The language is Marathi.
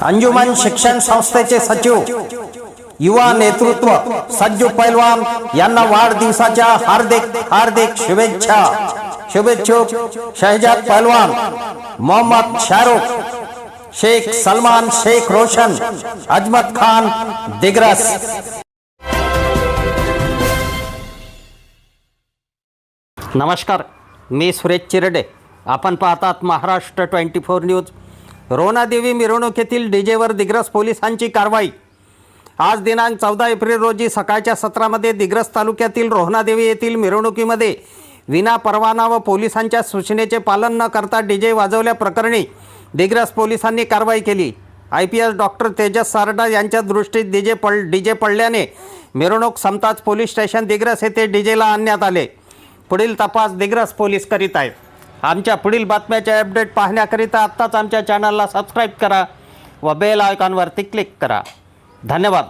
अंजुमन शिक्षण संस्थेचे सचिव युवा नेतृत्व सज्जू पैलवान यांना वाढदिवसाच्या हार्दिक शुभेच्छा। शुभेच्छुक शहजाद पैलवान, मोहम्मद शाहरुख, शेख सलमान, शेख रोशन, अजमत खान दिग्रस। नमस्कार, मी सुरेश चिरडे। आपण पाहतात महाराष्ट्र 24 न्यूज। रोणादेवी मिरवणुकीतील डीजेवर दिग्रस पोलिसांची कारवाई। आज दिनांक 14 एप्रिल रोजी सकाळच्या सत्रामध्ये दिग्रस तालुक्यातील रोहनादेवी येथील मिरवणुकीमध्ये विना परवाना व पोलिसांच्या सूचनेचे पालन न करता डीजे वाजवल्याप्रकरणी दिग्रस पोलिसांनी कारवाई केली। IPS डॉक्टर तेजस सारडा यांच्या दृष्टीत डीजे पडल्याने मिरवणूक संपताच पोलीस स्टेशन दिग्रस येथे डीजेला आणण्यात आले। पुढील तपास दिग्रस पोलीस करीत आहेत। आमच्या पुढील बातम्याचे अपडेट पाहण्याकरिता आत्ताच आमच्या चॅनलला सबस्क्राईब करा व बेल आयकॉनवरती क्लिक करा। धन्यवाद।